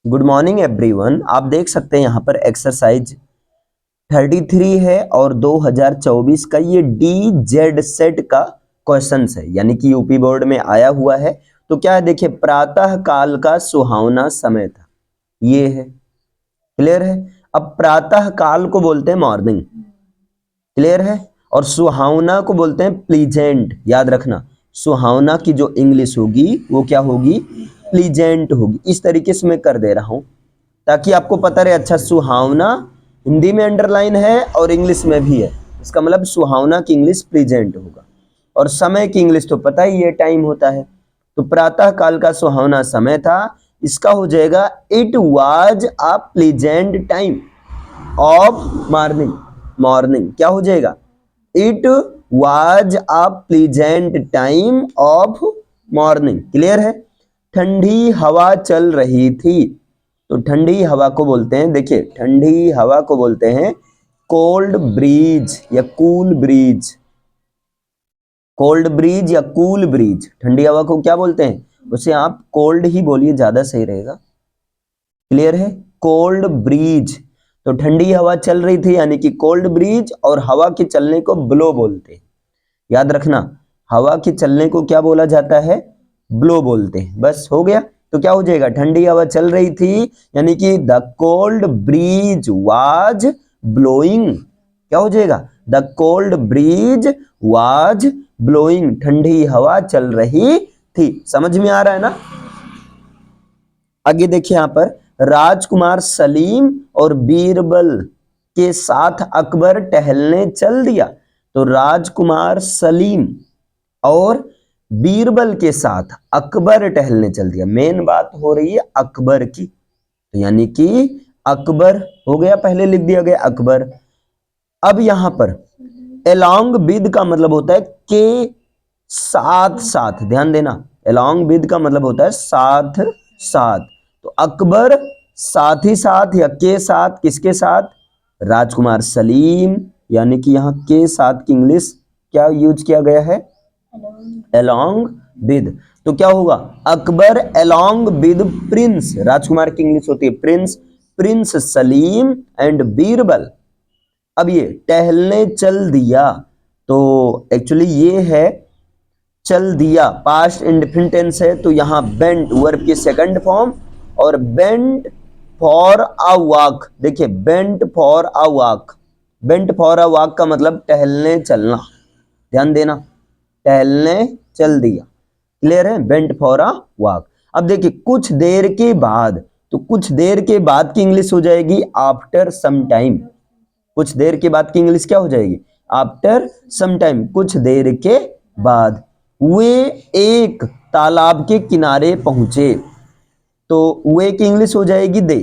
Good morning everyone. आप देख सकते हैं यहाँ पर एक्सरसाइज 33 है और 2024 का ये DZ सेट का क्वेश्चन है, यानी कि यूपी बोर्ड में आया हुआ है। तो क्या है, देखिए, प्रातः काल का सुहावना समय था, ये है। क्लियर है। अब प्रातः काल को बोलते हैं मॉर्निंग, क्लियर है, और सुहावना को बोलते हैं प्लीजेंट। याद रखना, सुहावना की जो इंग्लिश होगी वो क्या होगी, प्लीजेंट होगी। इस तरीके से मैं कर दे रहा हूं ताकि आपको पता रहे। अच्छा, सुहावना हिंदी में अंडरलाइन है और इंग्लिश में भी है, इसका मतलब सुहावना की इंग्लिश प्लीजेंट होगा। और समय की इंग्लिश तो पता ही, ये टाइम होता है। तो प्रातः काल का सुहावना समय था, इसका हो जाएगा it was a pleasant time of morning. Morning क्या हो जाएगा, it was a pleasant time of morning. Clear है। ठंडी हवा चल रही थी, तो ठंडी हवा को बोलते हैं, देखिए, ठंडी हवा को बोलते हैं कोल्ड ब्रीज या कूल ब्रीज। कोल्ड ब्रीज या कूल ब्रीज, ठंडी हवा को क्या बोलते हैं, उसे आप कोल्ड ही बोलिए, ज्यादा सही रहेगा। क्लियर है, कोल्ड ब्रीज। तो ठंडी हवा चल रही थी यानी कि कोल्ड ब्रीज, और हवा के चलने को ब्लो बोलते हैं। याद रखना, हवा के चलने को क्या बोला जाता है, ब्लो बोलते हैं। बस हो गया। तो क्या हो जाएगा, ठंडी हवा चल रही थी यानी कि the cold breeze was blowing. क्या हो जाएगा, the cold breeze was blowing, ठंडी हवा चल रही थी। समझ में आ रहा है ना। आगे देखिए, यहां पर राजकुमार सलीम और बीरबल के साथ अकबर टहलने चल दिया। तो राजकुमार सलीम और बीरबल के साथ अकबर टहलने चल दिया। मेन बात हो रही है अकबर की, तो यानी कि अकबर हो गया, पहले लिख दिया गया अकबर। अब यहां पर along with का मतलब होता है के साथ साथ, ध्यान देना, along with का मतलब होता है साथ साथ। तो अकबर साथ ही साथ या के साथ, किसके साथ, राजकुमार सलीम, यानी कि यहां के साथ की इंग्लिश क्या यूज किया गया है, along with। तो क्या होगा, अकबर along with प्रिंस, राजकुमार की इंग्लिश होती है Prince, Prince Salim and Birbal. अब ये टहलने चल दिया, तो एक्चुअली ये है चल दिया, पास्ट इंडेफिनिट टेंस है। तो यहां बेंट वर्ब की सेकंड फॉर्म, और बेंट फॉर अ वॉक। देखिए, bent for a walk, bent for a walk का मतलब टहलने चलना। ध्यान देना, टहलने चल दिया। क्लियर है, बेंट फॉर अ वॉक। अब देखिए, कुछ देर के बाद, तो कुछ देर के बाद की इंग्लिश हो जाएगी आफ्टर सम टाइम। कुछ देर के बाद की इंग्लिश क्या हो जाएगी, आफ्टर सम टाइम, कुछ देर के बाद। वे एक तालाब के किनारे पहुंचे, तो वे की इंग्लिश हो जाएगी दे।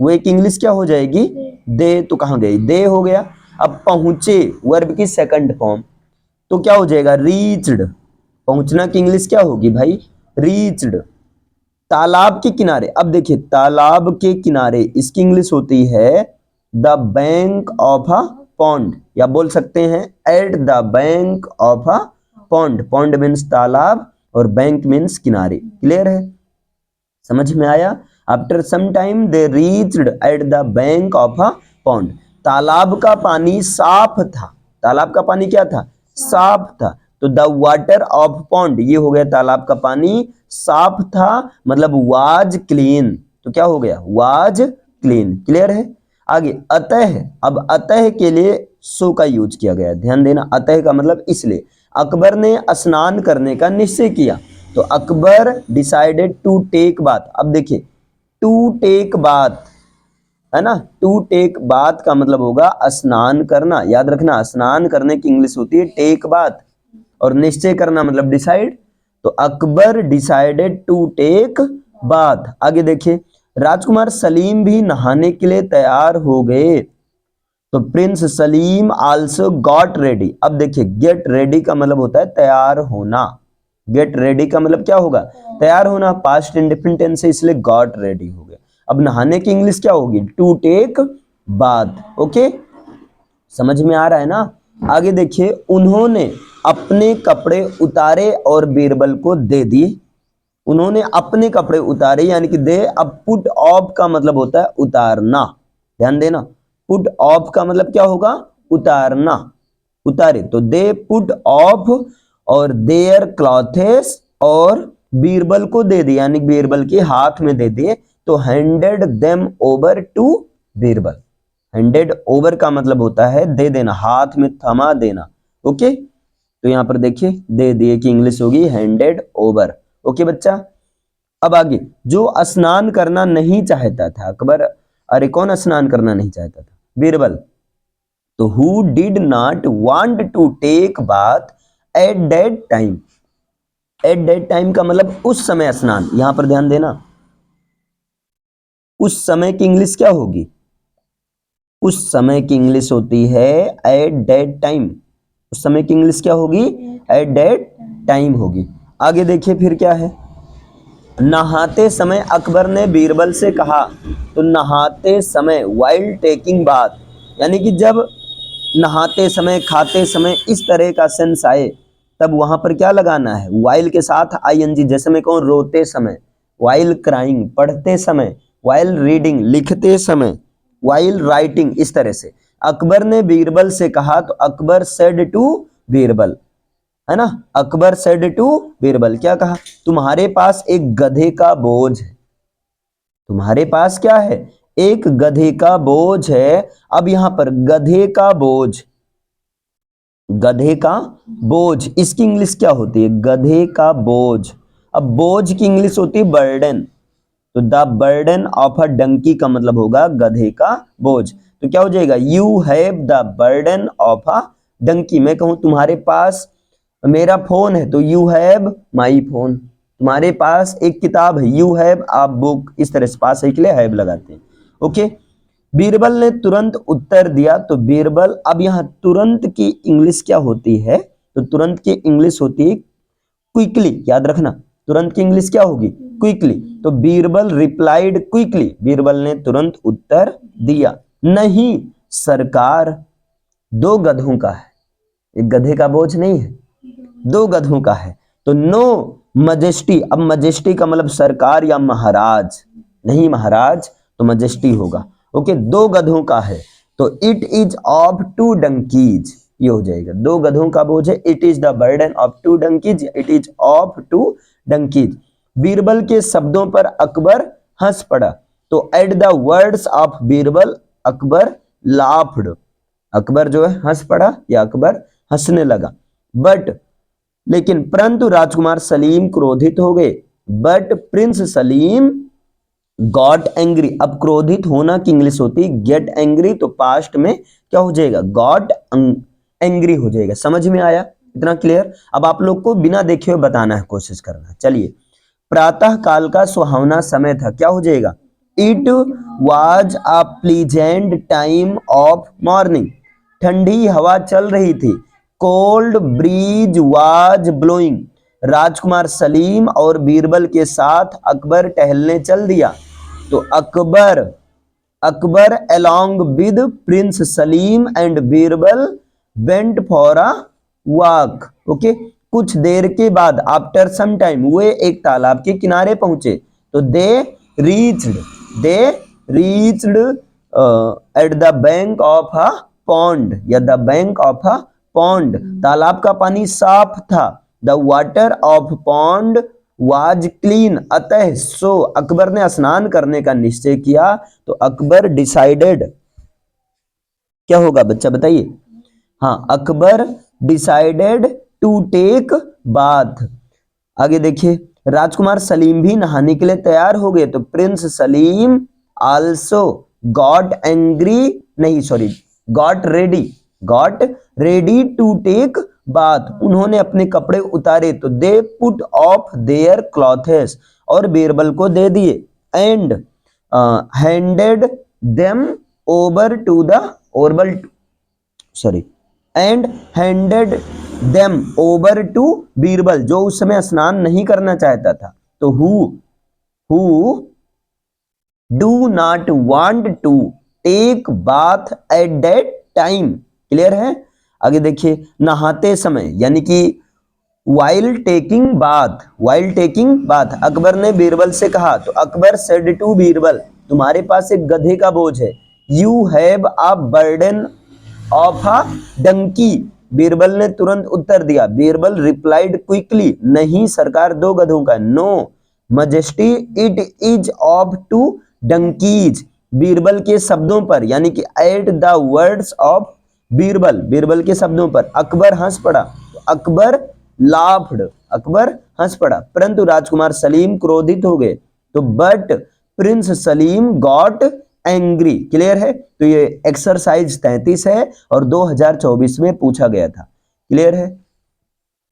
वे की इंग्लिश क्या हो जाएगी, दे। तो कहां गई, दे हो गया। अब पहुंचे वर्ब की सेकंड फॉर्म, तो क्या हो जाएगा, रीच्ड। पहुंचना की इंग्लिश क्या होगी भाई, रीच्ड। तालाब के किनारे, अब देखिए, तालाब के किनारे, इसकी इंग्लिश होती है the bank of a pond, या बोल सकते हैं eight the bank of a pond. Pond means तालाब और बैंक मीन्स किनारे। क्लियर है, समझ में आया। After some time they reached at the bank of a pond. तालाब का पानी साफ था, तालाब का पानी क्या था, साफ था। तो द वाटर ऑफ पॉन्ड, ये हो गया तालाब का पानी साफ था, मतलब वाज क्लीन। तो क्या हो गया, वाज क्लीन। क्लियर है। आगे अतः, अब अतः के लिए सो का यूज किया गया, ध्यान देना। अतः का मतलब इसलिए, अकबर ने स्नान करने का निश्चय किया। तो Akbar decided to take bath. अब देखिए, टू टेक बाथ है ना, टू टेक बाथ का मतलब होगा स्नान करना। याद रखना, स्नान करने की इंग्लिश होती है टेक बाथ, और निश्चय करना मतलब डिसाइड। तो Akbar decided to take bath. आगे देखिए, राजकुमार सलीम भी नहाने के लिए तैयार हो गए। तो prince Salim also got ready. अब देखिए, गेट रेडी का मतलब होता है तैयार होना। गेट रेडी का मतलब क्या होगा, तैयार होना। पास्ट इंडेफिनिट टेंस है, इसलिए गॉट रेडी हो गया। अब नहाने की इंग्लिश क्या होगी, टू टेक बाथ। ओके, समझ में आ रहा है ना। आगे देखिए, उन्होंने अपने कपड़े उतारे और बीरबल को दे दिए। उन्होंने अपने कपड़े उतारे, यानी कि दे। अब पुट ऑफ का मतलब होता है उतारना, ध्यान देना। पुट ऑफ का मतलब क्या होगा? उतारना, उतारे। तो दे पुट ऑफ और देयर क्लॉथेस, और बीरबल को दे दिए, यानी बीरबल के हाथ में दे दिए। तो handed them over to Birbal. Handed over का मतलब होता है दे देना, हाथ में थमा देना। ओके, तो यहां पर देखिए दे दिए की इंग्लिश होगी हैंडेड ओवर। ओके बच्चा, अब आगे, जो स्नान करना नहीं चाहता था अकबर, अरे कौन स्नान करना नहीं चाहता था? बीरबल। तो who did not want to take bath at that time. At that time का मतलब उस समय स्नान, यहां पर ध्यान देना। उस समय की इंग्लिश क्या होगी? उस समय की इंग्लिश होती है एट दैट टाइम। उस समय की इंग्लिश क्या होगी? एट दैट टाइम होगी। आगे देखिए फिर क्या है। नहाते समय अकबर ने बीरबल से कहा। तो नहाते समय, वाइल टेकिंग बाथ, यानी कि जब नहाते समय, खाते समय इस तरह का सेंस आए, तब वहां पर क्या लगाना है? वाइल के साथ आईएनजी। जैसे मैं कहूं रोते समय, वाइल क्राइंग, पढ़ते समय, वाइल रीडिंग, लिखते समय, वाइल राइटिंग, इस तरह से। अकबर ने बीरबल से कहा, तो अकबर सेड टू बीरबल, है ना। अकबर सेड टू बीरबल, क्या कहा? तुम्हारे पास एक गधे का बोझ है। तुम्हारे पास क्या है? एक गधे का बोझ है। अब यहां पर गधे का बोझ, गधे का बोझ, इसकी इंग्लिश क्या होती है? गधे का बोझ। अब बोझ की इंग्लिश होती है बर्डन। तो the burden of a donkey का मतलब होगा गधे का बोझ। तो क्या हो जाएगा? You have the burden of a donkey. मैं कहूं तुम्हारे पास मेरा फोन है, तो यू हैव माई फोन। तुम्हारे पास एक किताब है, यू हैव अ बुक। इस तरह से पास है के लिए हैव लगाते हैं। ओके, बीरबल ने तुरंत उत्तर दिया। तो बीरबल, अब यहां तुरंत की इंग्लिश क्या होती है? तो तुरंत की इंग्लिश होती है क्विकली, याद रखना। तुरंत की इंग्लिश क्या होगी? क्विकली। तो बीरबल रिप्लाइड क्विकली, बीरबल ने तुरंत उत्तर दिया, नहीं सरकार, दो गधों का है। एक गधे का बोझ नहीं है, दो गधों का है। तो नो मजेस्टी, अब मजेस्टी का मतलब सरकार या महाराज, नहीं महाराज तो मजेस्टी होगा। ओके, दो गधों का है। तो it is of two donkeys, ये हो जाएगा। दो गधों का बोझ है, it is the burden of two donkeys, it is of two donkeys. Birbal के शब्दों पर अकबर हंस पड़ा। तो at the words of Birbal Akbar laughed. Akbar जो है हंस पड़ा या अकबर हंसने लगा। बट, लेकिन परंतु राजकुमार सलीम क्रोधित हो गए। But Prince Salim got angry. अब क्रोधित होना की इंग्लिश होती है गेट एंग्री। तो पास्ट में क्या हो जाएगा? गॉट एंग्री हो जाएगा। समझ में आया? इतना क्लियर? अब आप लोग को बिना देखे हुए बताना है, कोशिश करना। चलिए, प्रातः काल का सुहावना समय था, क्या हो जाएगा? It was a pleasant time of morning. ठंडी हवा चल रही थी। Cold breeze was blowing. राजकुमार सलीम और बीरबल के साथ अकबर टहलने चल दिया। तो Akbar, Akbar along with prince Salim and Birbal went for a walk. Okay, कुछ देर के बाद, आफ्टर सम टाइम, वे एक तालाब के किनारे पहुंचे। तो they reached at the bank of a pond, या the bank of a pond. तालाब का पानी साफ था। The water of pond was clean. अतः सो अकबर ने स्नान करने का निश्चय किया। तो अकबर डिसाइडेड, क्या होगा बच्चा बताइए? हाँ, Akbar decided to take bath. आगे देखिए, राजकुमार सलीम भी नहाने के लिए तैयार हो गए। तो prince Salim also got angry, नहीं sorry, got ready to take bath. उन्होंने अपने कपड़े उतारे। तो they put off their clothes, और बीरबल को दे दिए। And handed them over to the ओरबल, sorry, and handed them over to Birbal, जो उस समय स्नान नहीं करना चाहता था। तो who do not want to take bath at that time. Clear है? आगे देखिए, नहाते समय, यानी कि वाइल टेकिंग बाथ अकबर ने बीरबल से कहा, तो अकबर सेड टू बीरबल, तुम्हारे पास एक गधे का बोझ है। You have a burden of a donkey, Birbal ने तुरंत उत्तर दिया। बीरबल रिप्लाइड क्विकली, नहीं सरकार, 2 गधों का। No majesty, it is of 2 donkeys, Birbal के शब्दों पर, यानी कि at the words of Birbal के शब्दों पर अकबर हंस पड़ा। अकबर अकबर हंस पड़ा, परंतु राजकुमार सलीम क्रोधित हो गए। तो but Prince Salim got angry. Clear है? तो ये एक्सरसाइज 33 है और 2024 में पूछा गया था। क्लियर है?